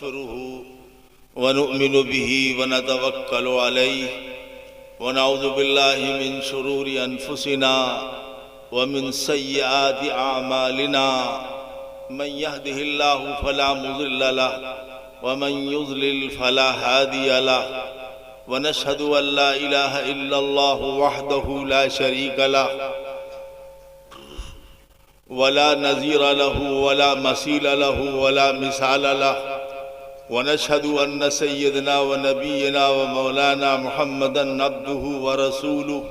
ونستغفره ونؤمن به ونتوكل عليه ونعوذ بالله من شرور أنفسنا ومن سيئات أعمالنا من يهده الله فلا مضل له ومن يضلل فلا هادي له ونشهد أن لا إله إلا الله وحده لا شريك له ولا نظير له ولا مثيل له ولا مثال له ونشهد أن سيدنا ونبينا ومولانا محمدا عبده ورسوله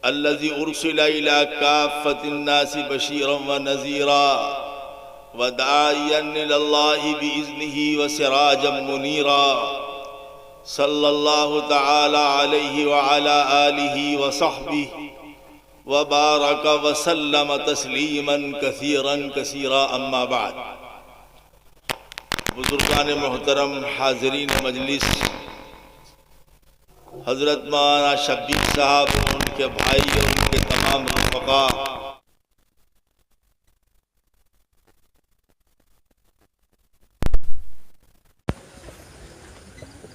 الذي أرسل إلى كافة الناس بشيرا ونذيرا وداعيا إلى الله بإذنه وسراجا منيرا صلى الله تعالى عليه وعلى آله وصحبه وبارك وسلم تسلیما کثیرا کثیرا اما بعد. بزرگان محترم، حاضرین مجلس، حضرت مولانا شبیر صاحب، ان کے بھائی اور ان کے تمام رفقا،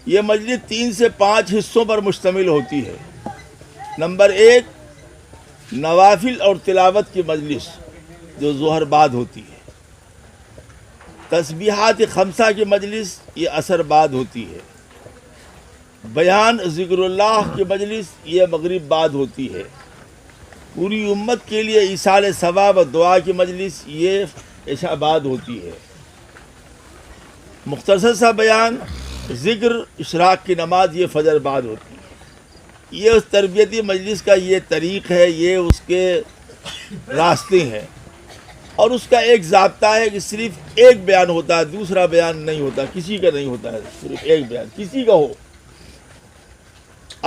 یہ مجلس 3 سے 5 حصوں پر مشتمل ہوتی ہے. نمبر 1، نوافل اور تلاوت کی مجلس جو ظہر بعد ہوتی ہے. تسبیحات خمسہ کی مجلس یہ عصر بعد ہوتی ہے. بیان ذکر اللہ کی مجلس یہ مغرب بعد ہوتی ہے. پوری امت کے لیے ایصال ثواب و دعا کی مجلس یہ عشاء بعد ہوتی ہے. مختصر سا بیان، ذکر اشراق کی نماز یہ فجر بعد ہوتی ہے. یہ اس تربیتی مجلس کا یہ طریق ہے، یہ اس کے راستے ہیں، اور اس کا ایک ضابطہ ہے کہ صرف ایک بیان ہوتا ہے، دوسرا بیان نہیں ہوتا، کسی کا نہیں ہوتا ہے، صرف ایک بیان کسی کا ہو.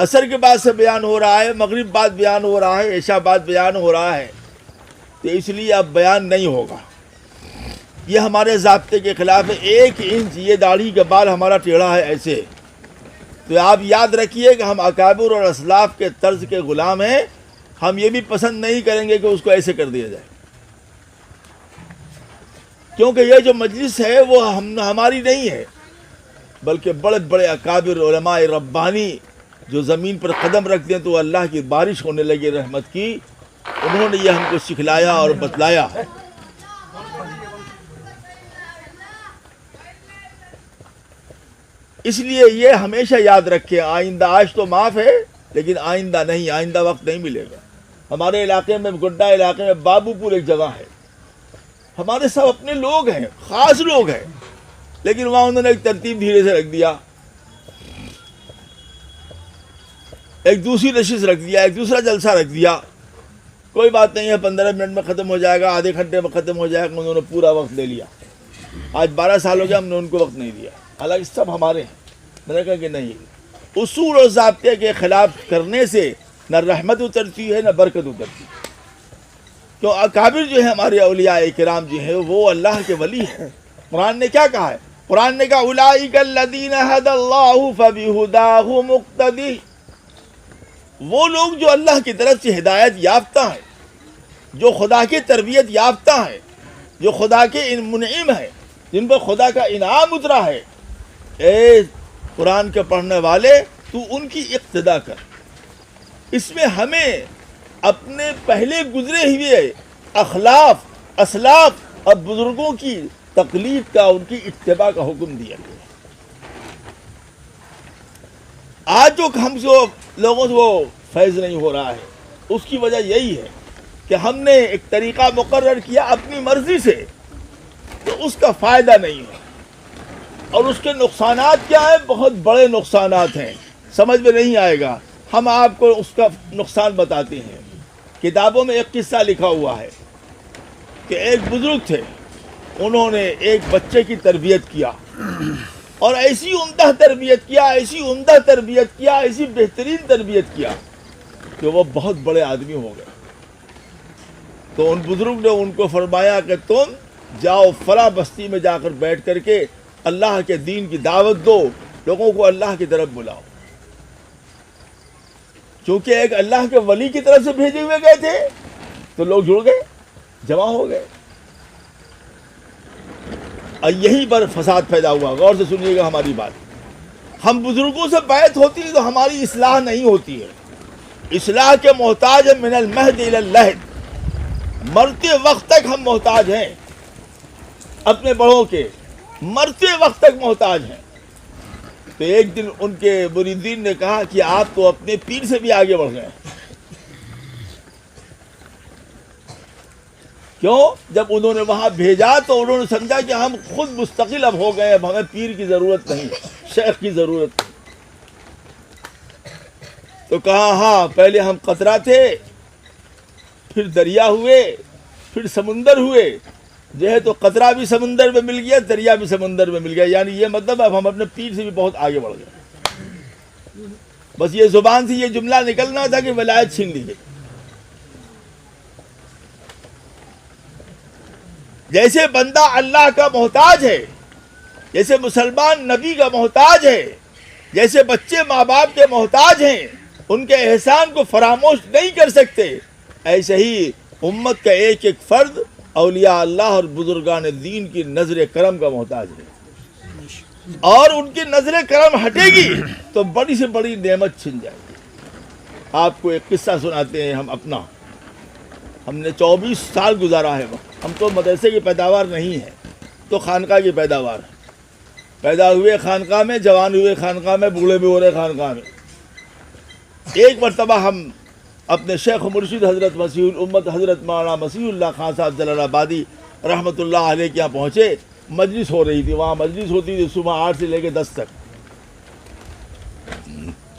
عصر کے بعد سے بیان ہو رہا ہے، مغرب بعد بیان ہو رہا ہے، عشاء بعد بیان ہو رہا ہے، تو اس لیے اب بیان نہیں ہوگا. یہ ہمارے ضابطے کے خلاف ہے. 1 انچ یہ داڑھی کا بال ہمارا ٹیڑھا ہے ایسے، تو آپ یاد رکھیے کہ ہم اکابر اور اسلاف کے طرز کے غلام ہیں. ہم یہ بھی پسند نہیں کریں گے کہ اس کو ایسے کر دیا جائے، کیونکہ یہ جو مجلس ہے وہ ہماری نہیں ہے، بلکہ بڑے بڑے اکابر علماء ربانی جو زمین پر قدم رکھتے ہیں تو اللہ کی بارش ہونے لگی رحمت کی، انہوں نے یہ ہم کو سکھلایا اور بتلایا ہے. اس لیے یہ ہمیشہ یاد رکھیں، آئندہ، آج تو معاف ہے لیکن آئندہ نہیں، آئندہ وقت نہیں ملے گا. ہمارے علاقے میں، گڈا علاقے میں بابو پور ایک جگہ ہے، ہمارے سب اپنے لوگ ہیں، خاص لوگ ہیں، لیکن وہاں انہوں نے ایک ترتیب دھیرے سے رکھ دیا، ایک دوسری نشست رکھ دیا، ایک دوسرا جلسہ رکھ دیا. کوئی بات نہیں ہے، 15 منٹ میں ختم ہو جائے گا، آدھے گھنٹے میں ختم ہو جائے گا. انہوں نے پورا وقت لے لیا. آج 12 سال ہو گیا ہم نے ان کو وقت نہیں دیا، حالانکہ سب ہمارے ہیں. میں نے کہا کہ نہیں، اصول اور ضابطے کے خلاف کرنے سے نہ رحمت اترتی ہے نہ برکت اترتی ہے. تو اکابر جو ہیں ہمارے اولیاء کرام جو ہیں وہ اللہ کے ولی ہیں. قرآن نے کیا کہا ہے؟ قرآن نے کہا اولئک الذین ھدی اللہ فبہداہ مقتدی. وہ لوگ جو اللہ کی طرف سے ہدایت یافتہ ہیں، جو خدا کی تربیت یافتہ ہیں، جو خدا کے منعم ہیں، جن پر خدا کا انعام اترا ہے. اے قرآن کے پڑھنے والے، تو ان کی اقتدا کر. اس میں ہمیں اپنے پہلے گزرے ہوئے اخلاف، اسلاف اور بزرگوں کی تقلید کا، ان کی اتباع کا حکم دیا گیا. آج جو ہم سے لوگوں سے وہ فیض نہیں ہو رہا ہے، اس کی وجہ یہی ہے کہ ہم نے ایک طریقہ مقرر کیا اپنی مرضی سے، تو اس کا فائدہ نہیں ہے. اور اس کے نقصانات کیا ہیں؟ بہت بڑے نقصانات ہیں، سمجھ میں نہیں آئے گا. ہم آپ کو اس کا نقصان بتاتے ہیں. کتابوں میں ایک قصہ لکھا ہوا ہے کہ ایک بزرگ تھے، انہوں نے ایک بچے کی تربیت کیا، اور ایسی عمدہ تربیت کیا، ایسی عمدہ تربیت کیا، ایسی بہترین تربیت کیا کہ وہ بہت بڑے آدمی ہو گئے. تو ان بزرگ نے ان کو فرمایا کہ تم جاؤ فلاں بستی میں جا کر بیٹھ کر کے اللہ کے دین کی دعوت دو، لوگوں کو اللہ کی طرف بلاؤ. چونکہ ایک اللہ کے ولی کی طرف سے بھیجے ہوئے گئے تھے تو لوگ جڑ گئے، جمع ہو گئے. اور یہیں پر فساد پیدا ہوا. غور سے سنیے گا ہماری بات. ہم بزرگوں سے بیعت ہوتی ہے تو ہماری اصلاح نہیں ہوتی ہے. اصلاح کے محتاج ہیں من المہد الی اللحد. مرتے وقت تک ہم محتاج ہیں اپنے بڑوں کے, مرتے وقت تک محتاج ہیں. تو ایک دن ان کے مریدین نے کہا کہ آپ تو اپنے پیر سے بھی آگے بڑھ گئے. کیوں؟ جب انہوں نے وہاں بھیجا تو انہوں نے سمجھا کہ ہم خود مستقل اب ہو گئے, اب ہمیں پیر کی ضرورت نہیں, شیخ کی ضرورت نہیں. تو کہا ہاں پہلے ہم قطرہ تھے, پھر دریا ہوئے, پھر سمندر ہوئے. جو ہے تو قطرہ بھی سمندر میں مل گیا, دریا بھی سمندر میں مل گیا. یعنی یہ مطلب اب ہم اپنے پیر سے بھی بہت آگے بڑھ گئے. بس یہ زبان سے یہ جملہ نکلنا تھا کہ ولایت چھین لی گئی. جیسے بندہ اللہ کا محتاج ہے, جیسے مسلمان نبی کا محتاج ہے, جیسے بچے ماں باپ کے محتاج ہیں, ان کے احسان کو فراموش نہیں کر سکتے, ایسے ہی امت کا ایک ایک فرد اولیاء اللہ اور بزرگان دین کی نظر کرم کا محتاج ہے. اور ان کی نظر کرم ہٹے گی تو بڑی سے بڑی نعمت چھن جائے گی. آپ کو ایک قصہ سناتے ہیں ہم اپنا. ہم نے 24 سال گزارا ہے وقت. ہم تو مدرسے کی پیداوار نہیں ہے, تو خانقاہ کی پیداوار ہے. پیدا ہوئے خانقاہ میں, جوان ہوئے خانقاہ میں, بوڑھے بھی ہو رہے خانقاہ میں. ایک مرتبہ ہم اپنے شیخ و مرشد حضرت مسیح الامت حضرت مولانا مسیح اللہ خان صاحب جلال آبادی رحمۃ اللہ علیہ کے یہاں پہنچے. مجلس ہو رہی تھی, وہاں مجلس ہوتی تھی صبح 8 سے لے کے 10 تک.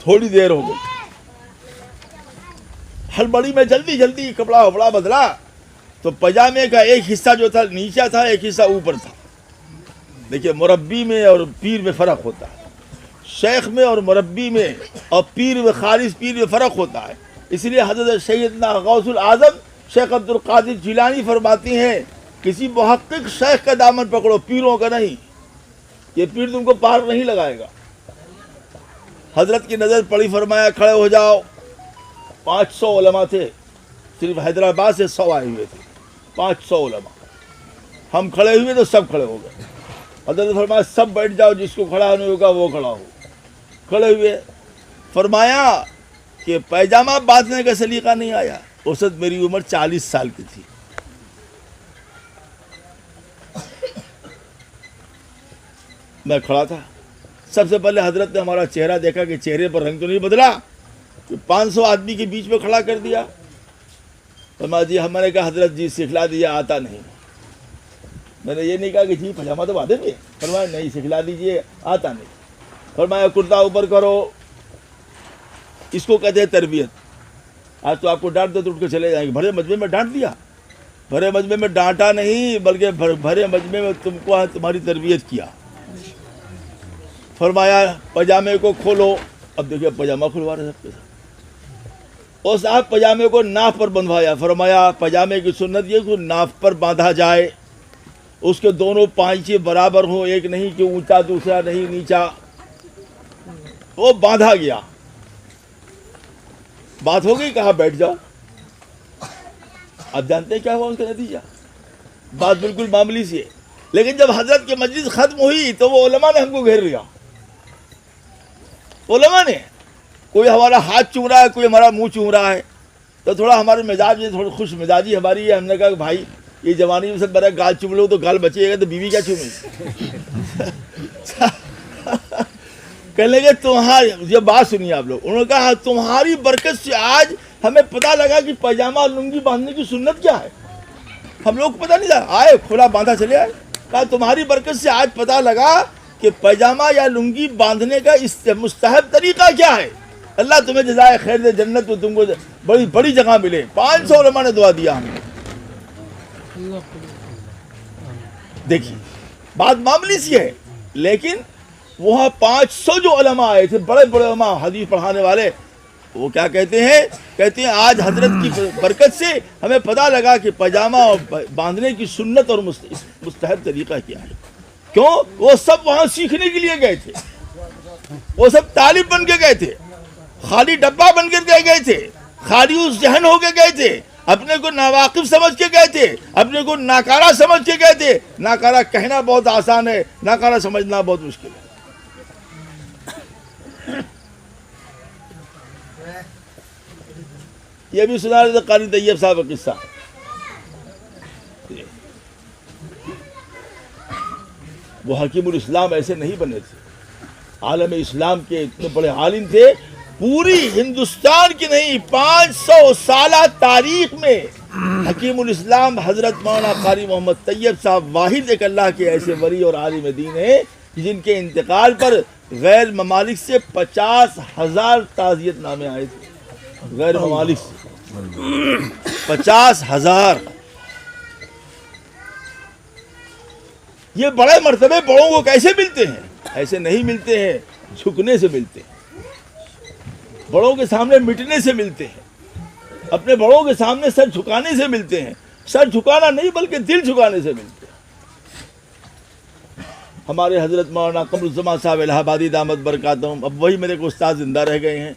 تھوڑی دیر ہو گئی, ہڑبڑی میں جلدی جلدی کپڑا وپڑا بدلا تو پجامے کا ایک حصہ جو تھا نیچے تھا, ایک حصہ اوپر تھا. دیکھیے مربی میں اور پیر میں فرق ہوتا ہے, شیخ میں اور مربی میں اور پیر میں, خالص پیر میں فرق ہوتا ہے. اس لیے حضرت سیدنا غوث العظم شیخ عبد القادر جیلانی فرماتی ہیں کسی محقق شیخ کا دامن پکڑو, پیروں کا نہیں. یہ پیر تم کو پار نہیں لگائے گا. حضرت کی نظر پڑی, فرمایا کھڑے ہو جاؤ. 500 علماء تھے, صرف حیدرآباد سے 100 آئے ہوئے تھے. 500 علماء. ہم کھڑے ہوئے تو سب کھڑے ہو گئے. حضرت نے فرمایا سب بیٹھ جاؤ, جس کو کھڑا ہونے ہوگا وہ کھڑا ہو. کھڑے ہوئے. فرمایا کہ پیجامہ باندھنے کا سلیقہ نہیں آیا. اس وقت میری عمر 40 سال کی تھی. میں کھڑا تھا. سب سے پہلے حضرت نے ہمارا چہرہ دیکھا کہ چہرے پر رنگ تو نہیں بدلا, کہ 500 آدمی کے بیچ میں کھڑا کر دیا. فرمایا جی, ہم نے کہا حضرت جی سکھلا دیا, آتا نہیں. میں نے یہ نہیں کہا کہ جی پجامہ تو باندھیں گے. فرمایا نہیں, سکھلا دیجئے, آتا نہیں. فرمایا کرتا اوپر کرو. اس کو کہتے ہیں تربیت. آج تو آپ کو ڈانٹ دو تو اٹھ کے چلے جائیں گے. بھرے مجمع میں ڈانٹ دیا. بھرے مجمع میں ڈانٹا نہیں, بلکہ بھرے مجمع میں تم کو تمہاری تربیت کیا. فرمایا پجامے کو کھولو. اب دیکھیے پجامہ کھلوا رہے سب کے ساتھ. اور صاحب پجامے کو ناف پر بندھوایا. فرمایا پجامے کی سنت یہ کہ ناف پر باندھا جائے, اس کے دونوں پائچے برابر ہوں, ایک نہیں کہ اونچا دوسرا نہیں نیچا. وہ باندھا گیا. بات ہو گئی, کہا بیٹھ جاؤ. آپ جانتے ہیں کیا ہوا ان کا نتیجہ؟ بات بالکل معمولی سی ہے. لیکن جب حضرت کی مجلس ختم ہوئی تو وہ علماء نے ہم کو گھیر لیا. علماء نے, کوئی ہمارا ہاتھ چوم رہا ہے, کوئی ہمارا منہ چوم رہا ہے. تو تھوڑا ہمارے مزاج یہ تھوڑی خوش مزاجی ہماری ہے. ہم نے کہا کہ بھائی یہ جوانی میں سب میرا گال چوم لو تو گال بچے گا, تو بیوی کیا چومے. کہنے لگے تمہاری, یہ بات سنیے آپ لوگ. انہوں نے کہا تمہاری برکت سے آج ہمیں پتہ لگا کہ پاجامہ اور لنگی باندھنے کی سنت کیا ہے. ہم لوگ کو پتہ نہیں تھا, آئے کھلا باندھا چلے آئے. کہا تمہاری برکت سے آج پتہ لگا کہ پاجامہ یا لنگی باندھنے کا مستحب طریقہ کیا ہے. اللہ تمہیں جزائے خیر دے, جنت میں تم کو بڑی بڑی جگہ ملے. 500 علماء نے دعا دیا ہمیں. دیکھیے بات معمولی سی ہے, لیکن وہاں 500 جو علماء آئے تھے, بڑے بڑے علماء حدیث پڑھانے والے, وہ کیا کہتے ہیں آج حضرت کی برکت سے ہمیں پتہ لگا کہ پاجامہ باندھنے کی سنت اور مستحب طریقہ کیا ہے. کیوں؟ وہ سب وہاں سیکھنے کے لیے گئے تھے, وہ سب طالب بن کے گئے تھے, خالی ڈبہ بن کر کے گئے تھے, خالی اس ذہن ہو کے گئے تھے. اپنے کو ناواقف سمجھ کے گئے تھے, اپنے کو ناکارہ سمجھ کے گئے تھے. ناکارہ کہنا بہت آسان ہے, ناکارہ سمجھنا بہت مشکل ہے. یہ بھی سنا رہے تھے قاری طیب صاحب کا قصہ. وہ حکیم الاسلام ایسے نہیں بنے تھے, عالم اسلام کے اتنے بڑے عالم تھے, پوری ہندوستان کی نہیں 500 سالہ تاریخ میں حکیم الاسلام حضرت مولانا قاری محمد طیب صاحب واحد ایک اللہ کے ایسے ولی اور عالم دین ہیں جن کے انتقال پر غیر ممالک سے 50,000 تعزیت نامے آئے تھے. غیر ممالک سے 50,000. یہ بڑے مرتبے بڑوں کو کیسے ملتے ہیں؟ ایسے نہیں ملتے ہیں, جھکنے سے ملتے ہیں, بڑوں کے سامنے مٹنے سے ملتے ہیں, اپنے بڑوں کے سامنے سر جھکانے سے ملتے ہیں. سر جھکانا نہیں بلکہ دل جھکانے سے ملتے ہیں. ہمارے حضرت مولانا قمر الزمان صاحب الہ آبادی دامت برکاتہم, اب وہی میرے کو استاد زندہ رہ گئے ہیں,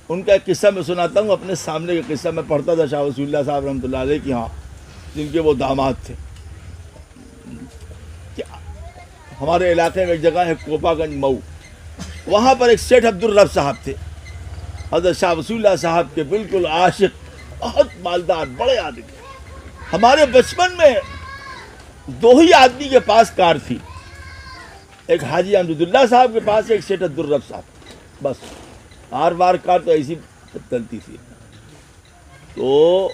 ان کا ایک قصہ میں سناتا ہوں. اپنے سامنے کا قصہ میں پڑھتا تھا شاہ وصول اللہ صاحب رحمۃ اللہ علیہ کی, ہاں جن کے وہ داماد تھے. ہمارے علاقے میں ایک جگہ ہے کوپا گنج مئو, وہاں پر ایک سیٹھ عبدالرب صاحب تھے, حضرت شاہ وصول اللہ صاحب کے بالکل عاشق, بہت مالدار, بڑے آدمی. ہمارے بچپن میں 2 ہی آدمی کے پاس کار تھی, ایک حاجی امجد اللہ صاحب کے پاس, ایک سیٹھ عبدالرب صاحب, بس. ہر بار کار تو ایسی چلتی تھی. تو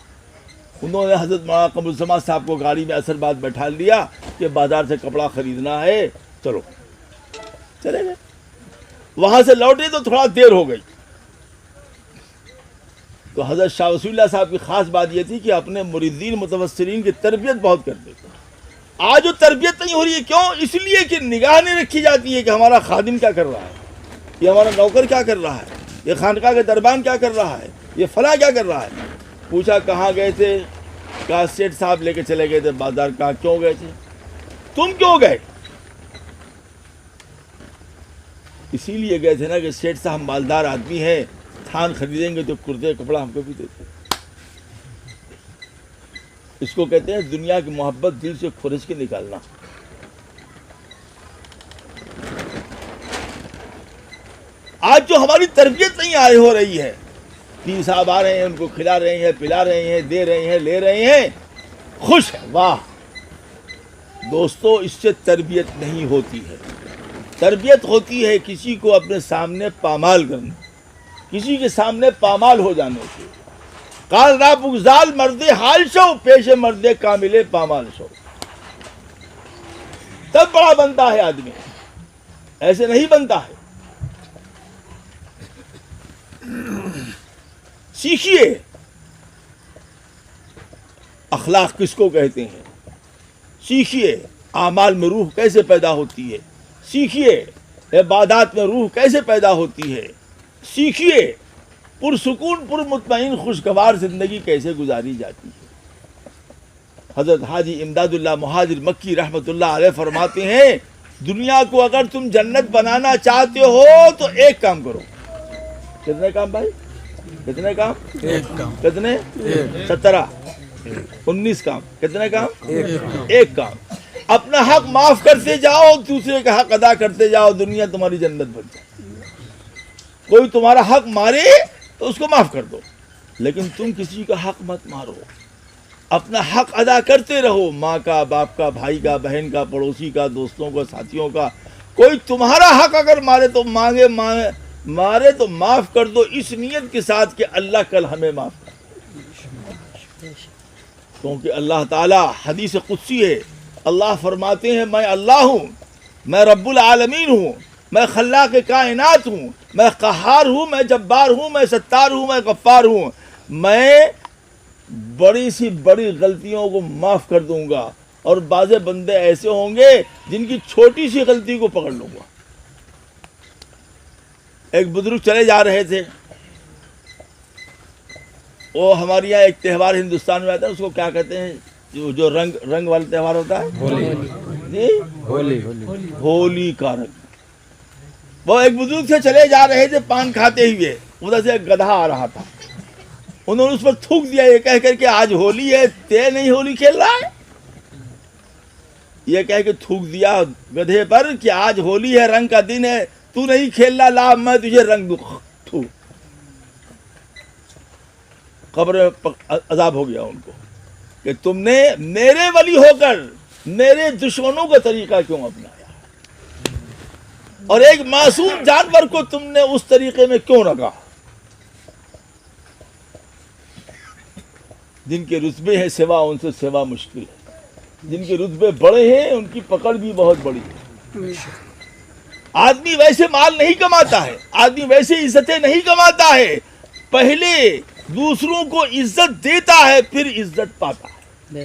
انہوں نے حضرت مولانا قمر الزمان صاحب کو گاڑی میں اثر بعد بیٹھا لیا کہ بازار سے کپڑا خریدنا ہے, چلو. چلے گئے. وہاں سے لوٹے تو تھوڑا دیر ہو گئی. تو حضرت شاہ وصول اللہ صاحب کی خاص بات یہ تھی کہ اپنے مریدین متوسرین کی تربیت بہت کرتے تھے. آج وہ تربیت نہیں ہو رہی ہے, کیوں؟ اس لیے کہ نگاہ نہیں رکھی جاتی ہے کہ ہمارا خادم کیا کر رہا ہے, یہ ہمارا نوکر کیا کر رہا ہے, یہ خانقاہ کے دربان کیا کر رہا ہے, یہ فلاں کیا کر رہا ہے. پوچھا کہاں گئے تھے, کہا سیٹھ صاحب لے کے چلے گئے تھے بازار. کہا کیوں گئے تھے؟ تم کیوں گئے؟ اسی لیے گئے تھے نا کہ سیٹھ صاحب مالدار آدمی ہیں, تھان خریدیں گے تو کرتے کپڑا ہم کو بھی دیتے. اس کو کہتے ہیں دنیا کی محبت دل سے کھرچ کے نکالنا. آج جو ہماری تربیت نہیں آئے ہو رہی ہے, پیر صاحب آ رہے ہیں, ان کو کھلا رہے ہیں, پلا رہے ہیں, دے رہے ہیں, لے رہے ہیں, خوش ہے, واہ. دوستو, اس سے تربیت نہیں ہوتی ہے. تربیت ہوتی ہے کسی کو اپنے سامنے پامال کرنا, کسی کے سامنے پامال ہو جانے سے. قال را بگزال مرد حال شو, پیش مرد کامل پامال شو. تب بڑا بنتا ہے آدمی, ایسے نہیں بنتا ہے. سیکھیے اخلاق کس کو کہتے ہیں, سیکھیے اعمال میں روح کیسے پیدا ہوتی ہے, سیکھیے عبادات میں روح کیسے پیدا ہوتی ہے, سیکھیے پرسکون پر مطمئن خوشگوار زندگی کیسے گزاری جاتی ہے. حضرت حاجی امداد اللہ مہاجر مکی رحمۃ اللہ علیہ فرماتے ہیں, دنیا کو اگر تم جنت بنانا چاہتے ہو تو ایک کام کرو. کتنے کام بھائی, کتنے کام؟ ایک کام. کتنے؟ 17 19 کام. کتنے کام؟ ایک کام. اپنا حق معاف کرتے جاؤ, دوسرے کا حق ادا کرتے جاؤ, دنیا تمہاری جنت بن جائے. کوئی تمہارا حق مارے تو اس کو معاف کر دو, لیکن تم کسی کا حق مت مارو. اپنا حق ادا کرتے رہو, ماں کا, باپ کا, بھائی کا, بہن کا, پڑوسی کا, دوستوں کا, ساتھیوں کا. کوئی تمہارا حق اگر مارے تو مارے تو معاف کر دو, اس نیت کے ساتھ کہ اللہ کل ہمیں معاف کر دے. کیونکہ اللہ تعالی حدیث قدسی ہے, اللہ فرماتے ہیں میں اللہ ہوں, میں رب العالمین ہوں, میں خلاق کائنات ہوں, میں قہار ہوں, میں جبار ہوں, میں ستار ہوں, میں غفار ہوں. میں بڑی سی بڑی غلطیوں کو معاف کر دوں گا, اور بعض بندے ایسے ہوں گے جن کی چھوٹی سی غلطی کو پکڑ لوں گا. ایک بزرگ چلے جا رہے تھے, وہ ہمارے یہاں ایک تہوار ہندوستان میں آتا ہے, اس کو کیا کہتے ہیں, جو رنگ والا تہوار ہوتا ہے, جی ہولی کا رنگ. وہ ایک بزرگ سے چلے جا رہے تھے پان کھاتے ہوئے, ادھر سے ایک گدھا آ رہا تھا. انہوں نے اس پر تھوک دیا یہ کہہ کر کے آج ہولی ہے، تے نہیں ہولی کھیل رہا ہے، یہ کہہ کے تھوک دیا گدھے پر کہ آج ہولی ہے، رنگ کا دن ہے، تو نہیں کھیل رہا، لا میں تجھے رنگ دوں. تھوک. قبر میں عذاب ہو گیا ان کو کہ تم نے میرے ولی ہو کر میرے دشمنوں کا طریقہ کیوں اپنایا، اور ایک معصوم جانور کو تم نے اس طریقے میں کیوں رکھا. جن کے رتبے ہیں سوا، ان سے سوا مشکل ہے، جن کے رتبے بڑے ہیں ان کی پکڑ بھی بہت بڑی ہے. آدمی ویسے مال نہیں کماتا ہے، آدمی ویسے عزتیں نہیں کماتا ہے، پہلے دوسروں کو عزت دیتا ہے پھر عزت پاتا ہے.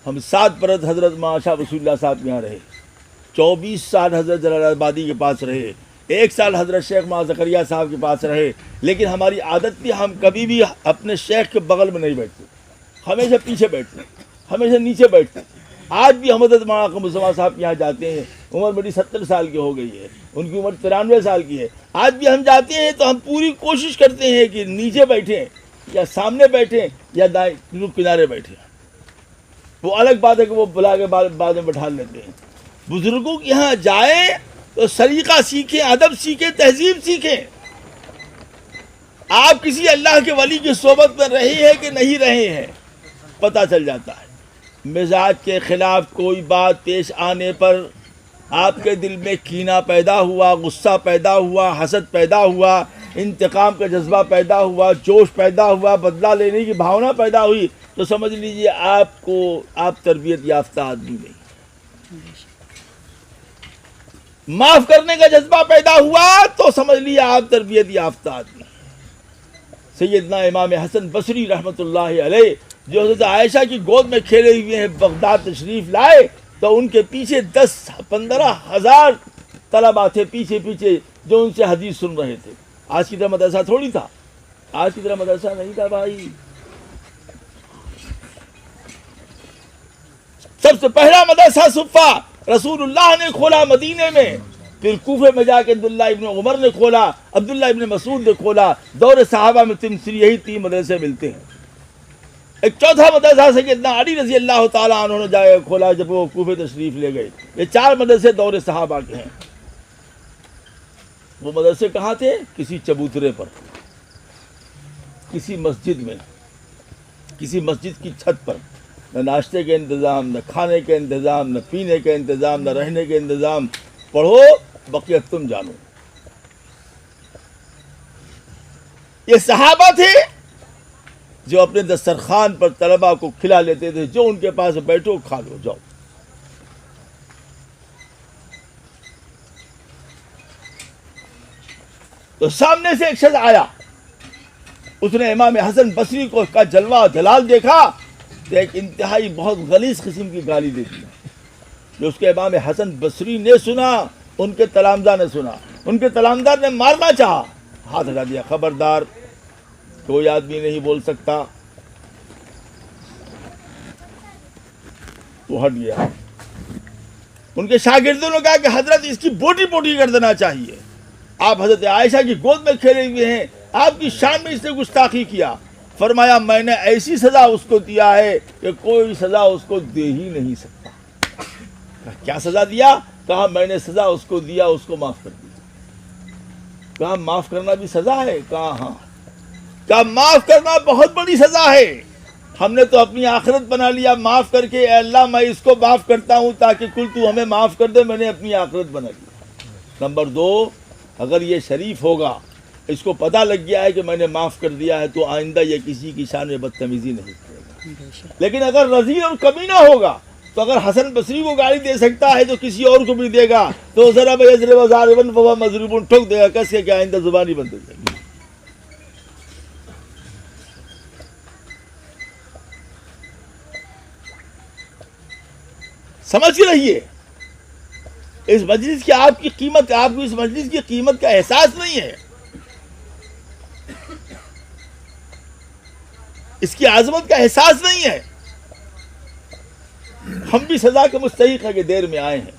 ہم 7 برس حضرت مولانا شاہ رسول اللہ صاحب کے یہاں رہے، 24 سال حضرت جلال آبادی کے پاس رہے، 1 سال حضرت شیخ مولانا زکریا صاحب کے پاس رہے، لیکن ہماری عادت تھی ہم کبھی بھی اپنے شیخ کے بغل میں نہیں بیٹھتے، ہمیشہ پیچھے بیٹھتے، ہمیشہ نیچے بیٹھتے. آج بھی ہم حضرت مولانا مصطفیٰ صاحب کے یہاں جاتے ہیں، عمر میری 70 سال کی ہو گئی ہے، ان کی عمر 93 سال کی ہے، آج بھی ہم جاتے ہیں تو ہم پوری کوشش کرتے ہیں کہ نیچے بیٹھیں یا سامنے بیٹھیں یا دائیں کنارے بیٹھیں. وہ الگ بات ہے کہ وہ بلا کے بعد میں بٹھا لیتے ہیں. بزرگوں کے یہاں جائیں تو سلیقہ سیکھیں، ادب سیکھیں، تہذیب سیکھیں. آپ کسی اللہ کے ولی کی صحبت میں رہے ہیں کہ نہیں رہے ہیں پتہ چل جاتا ہے. مزاج کے خلاف کوئی بات پیش آنے پر آپ کے دل میں کینہ پیدا ہوا، غصہ پیدا ہوا، حسد پیدا ہوا، انتقام کا جذبہ پیدا ہوا، جوش پیدا ہوا، بدلہ لینے کی بھاونا پیدا ہوئی، تو سمجھ لیجئے آپ تربیت یافتہ آدمی نہیں. معاف کرنے کا جذبہ پیدا ہوا تو سمجھ لیجیے آپ تربیت یافتہ آدمی. سیدنا امام حسن بصری رحمۃ اللہ علیہ جو حضرت عائشہ کی گود میں کھیلے ہوئے ہیں، بغداد تشریف لائے تو ان کے پیچھے 10-15 ہزار طلباء تھے پیچھے جو ان سے حدیث سن رہے تھے. آج کی طرح مدرسہ تھوڑی تھا، آج کی طرح مدرسہ نہیں تھا بھائی. سب سے پہلا مدرسہ صفا رسول اللہ نے کھولا مدینے میں، پھر کوفے میں جا کے عبداللہ ابن عمر نے کھولا، عبداللہ ابن مسعود نے کھولا. دور صحابہ میں یہی 3 مدرسے ملتے ہیں. ایک چوتھا مدرسہ سیدنا علی رضی اللہ تعالیٰ عنہ نے جا کے کھولا جب وہ کوفے تشریف لے گئے. یہ 4 مدرسے دور صحابہ کے ہیں. وہ مدرسے کہاں تھے؟ کسی چبوترے پر، کسی مسجد میں، کسی مسجد کی چھت پر. نہ ناشتے کا انتظام، نہ کھانے کا انتظام، نہ پینے کا انتظام، نہ رہنے کا انتظام. پڑھو بقیہ تم جانو. یہ صحابہ تھے جو اپنے دسترخوان پر طلباء کو کھلا لیتے تھے، جو ان کے پاس بیٹھو کھا لو جاؤ. تو سامنے سے ایک شخص آیا، اس نے امام حسن بصری کو کا جلوہ جلال دیکھا تو ایک انتہائی بہت غلیظ قسم کی گالی دے دی. جو اس کے امام حسن بصری نے سنا، ان کے تلامذہ نے سنا، ان کے تلامذہ نے مارنا چاہا، ہاتھ ہٹا دیا، خبردار کوئی آدمی نہیں بول سکتا. وہ ہٹ گیا. ان کے شاگردوں نے کہا کہ حضرت اس کی بوٹی بوٹی کر دینا چاہیے، آپ حضرت عائشہ کی گود میں کھیلے ہوئے ہیں، آپ کی شان میں اس نے گستاخی کیا. فرمایا میں نے ایسی سزا اس کو دیا ہے کہ کوئی سزا اس کو دے ہی نہیں سکتا. کیا سزا دیا؟ کہا میں نے سزا اس کو دیا، اس کو معاف کر دیا. کہا معاف کرنا بھی سزا ہے؟ کہا ہاں. کہا معاف کرنا بہت بڑی سزا ہے. ہم نے تو اپنی آخرت بنا لیا معاف کر کے، اے اللہ میں اس کو معاف کرتا ہوں تاکہ کل تو ہمیں معاف کر دے. میں نے اپنی آخرت بنا لیا. نمبر 2، اگر یہ شریف ہوگا، اس کو پتہ لگ گیا ہے کہ میں نے معاف کر دیا ہے، تو آئندہ یہ کسی کی شان میں بدتمیزی نہیں کرے گا. لیکن اگر رذیل اور کمینہ ہوگا تو اگر حسن بصری کو گالی دے سکتا ہے تو کسی اور کو بھی دے گا. تو ذرا بضرب ضاربا فهو مضروب ٹھوک دے گا کس کے کہ آئندہ زبانی بند ہو جائے گی. سمجھ کے رہیے، اس مجلس کی آپ کی قیمت، آپ کو اس مجلس کی قیمت کا احساس نہیں ہے، اس کی عظمت کا احساس نہیں ہے. ہم بھی سزا کے مستحق ہیں کہ دیر میں آئے ہیں.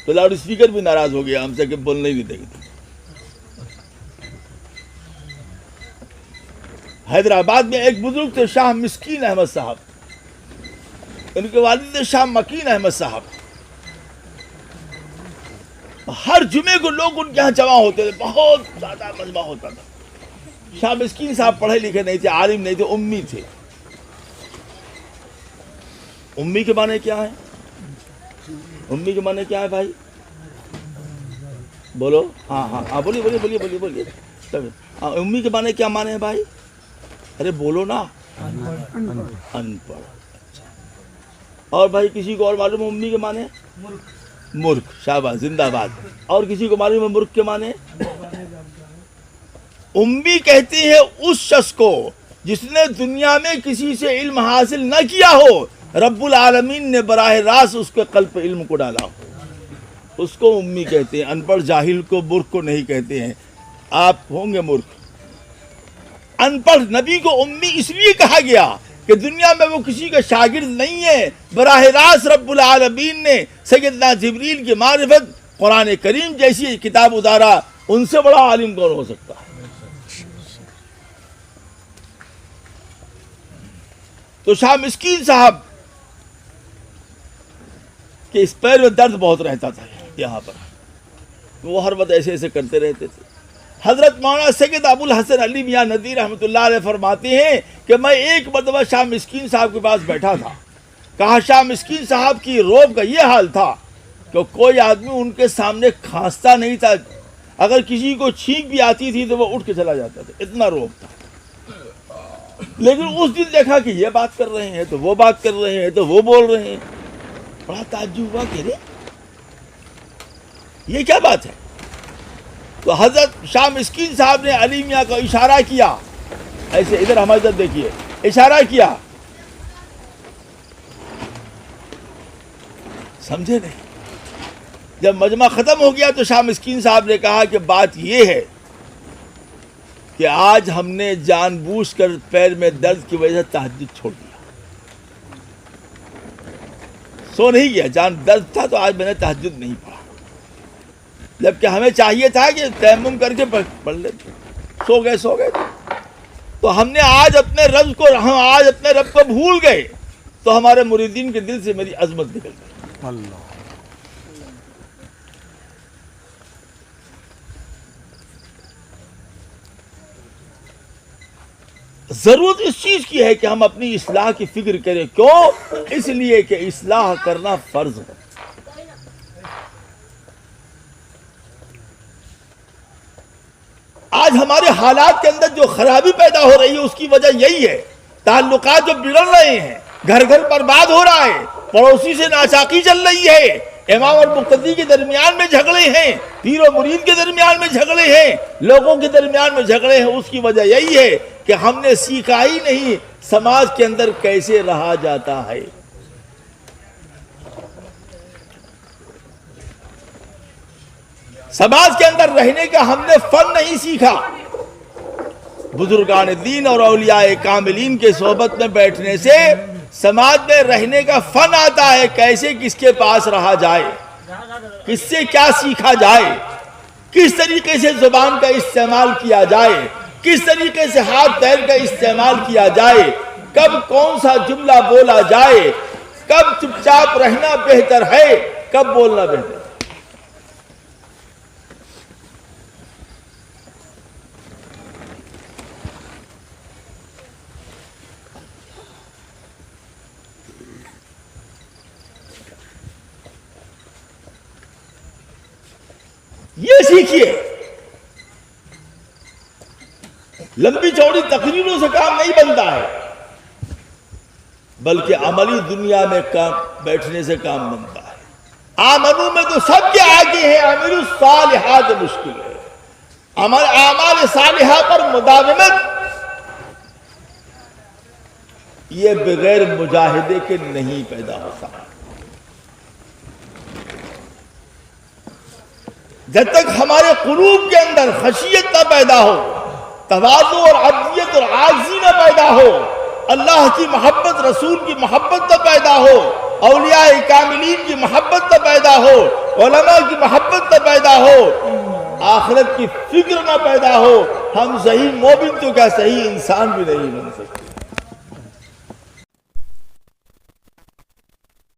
تو لاؤڈ اسپیکر بھی ناراض ہو گیا ہم سے کہ بولنے ہی نہیں دیں گے. حیدرآباد میں ایک بزرگ تھے شاہ مسکین احمد صاحب, ان کے والد تھے شاہ مکین احمد صاحب. ہر جمعے کو لوگ ان کے یہاں جمع ہوتے تھے, بہت زیادہ مجمع ہوتا تھا. شاہ مسکین صاحب پڑھے لکھے نہیں تھے, عالم نہیں تھے, امی تھے. امی کے معنی کیا ہے؟ امی کے معنی کیا ہے بھائی؟ بولو. ہاں بولیے بولیے بولیے بولیے بولیے. امی کے معنی کیا معنی ہے بھائی؟ ارے بولو نا. ان پڑھ. اور بھائی کسی کو اور معلوم ہے امی کے معنی؟ مورخ. شاباش, زندہ باد. اور کسی کو معلوم ہے مورخ کے معنی؟ امی کہتی ہے اس شخص کو جس نے دنیا میں کسی سے علم حاصل نہ کیا ہو, رب العالمین نے براہ راست اس کے قلب پہ علم کو ڈالا ہو, اس کو امی کہتے ہیں. ان پڑھ جاہل کو مورخ کو نہیں کہتے ہیں. آپ ہوں گے مورخ. ان پڑھ نبی کو امی اس لیے کہا گیا کہ دنیا میں وہ کسی کا شاگرد نہیں ہے, براہ راست رب العالمین نے سیدنا جبریل کی معرفت قرآن کریم جیسی کتاب اتارا, ان سے بڑا عالم کون ہو سکتا ہے؟ تو شاہ مسکین صاحب کہ اس پیر میں درد بہت رہتا تھا یہاں پر, وہ ہر وقت ایسے ایسے کرتے رہتے تھے. حضرت مولانا سید ابو الحسن علی میاں ندوی رحمۃ اللہ علیہ فرماتے ہیں کہ میں ایک مرتبہ شاہ مسکین صاحب کے پاس بیٹھا تھا. کہا شاہ مسکین صاحب کی روب کا یہ حال تھا کہ کوئی آدمی ان کے سامنے کھانستا نہیں تھا, اگر کسی کو چھینک بھی آتی تھی تو وہ اٹھ کے چلا جاتا تھا, اتنا روب تھا. لیکن اس دن دیکھا کہ یہ بات کر رہے ہیں تو وہ بات کر رہے ہیں تو وہ بول رہے ہیں, بڑا تعجب ہوا کہ یہ کیا بات ہے. تو حضرت شاہ مسکین صاحب نے علی میاں کو اشارہ کیا, ایسے ادھر ہماری طرف دیکھیے, اشارہ کیا, سمجھے نہیں. جب مجمع ختم ہو گیا تو شاہ مسکین صاحب نے کہا کہ بات یہ ہے کہ آج ہم نے جان بوجھ کر پیر میں درد کی وجہ سے تہجد چھوڑ دیا, سو نہیں گیا. جان درد تھا تو آج میں نے تہجد نہیں پڑھا, جبکہ ہمیں چاہیے تھا کہ تیمم کر کے پڑھ لیتے. سو گئے. تو ہم نے آج اپنے رب کو بھول گئے, تو ہمارے مریدین کے دل سے میری عظمت نکل گئی. اللہ. ضرورت اس چیز کی ہے کہ ہم اپنی اصلاح کی فکر کریں. کیوں؟ اس لیے کہ اصلاح کرنا فرض ہے. آج ہمارے حالات کے اندر جو خرابی پیدا ہو رہی ہے اس کی وجہ یہی ہے. تعلقات جو بگڑ رہے ہیں, گھر گھر برباد ہو رہا ہے, پڑوسی سے ناچاقی چل رہی ہے, امام اور مقتدی کے درمیان میں جھگڑے ہیں, پیر و مرید کے درمیان میں جھگڑے ہیں, لوگوں کے درمیان میں جھگڑے ہیں. اس کی وجہ یہی ہے کہ ہم نے سیکھا ہی نہیں سماج کے اندر کیسے رہا جاتا ہے. سماج کے اندر رہنے کا ہم نے فن نہیں سیکھا. بزرگان دین اور اولیاء کاملین کے صحبت میں بیٹھنے سے سماج میں رہنے کا فن آتا ہے, کیسے کس کے پاس رہا جائے, کس سے کیا سیکھا جائے, کس طریقے سے زبان کا استعمال کیا جائے, کس طریقے سے ہاتھ پیر کا استعمال کیا جائے, کب کون سا جملہ بولا جائے, کب چپ چاپ رہنا بہتر ہے, کب بولنا بہتر ہے. یہ سیکھیے. لمبی چوڑی تقریروں سے کام نہیں بنتا ہے, بلکہ عملی دنیا میں بیٹھنے سے کام بنتا ہے. آمنو میں تو سب کے آگے ہے, عمل الصالحات مشکل ہے. اعمال صالحہ پر مداومت یہ بغیر مجاہدے کے نہیں پیدا ہوتا. جب تک ہمارے قلوب کے اندر خشیت نہ پیدا ہو, تواضع اور عبدیت اور عاجزی نہ پیدا ہو, اللہ کی محبت, رسول کی محبت نہ پیدا ہو, اولیاء کاملین کی محبت نہ پیدا ہو, علماء کی محبت نہ پیدا ہو، آخرت کی فکر نہ پیدا ہو، ہم صحیح مومن تو کیا صحیح انسان بھی نہیں بن سکتے۔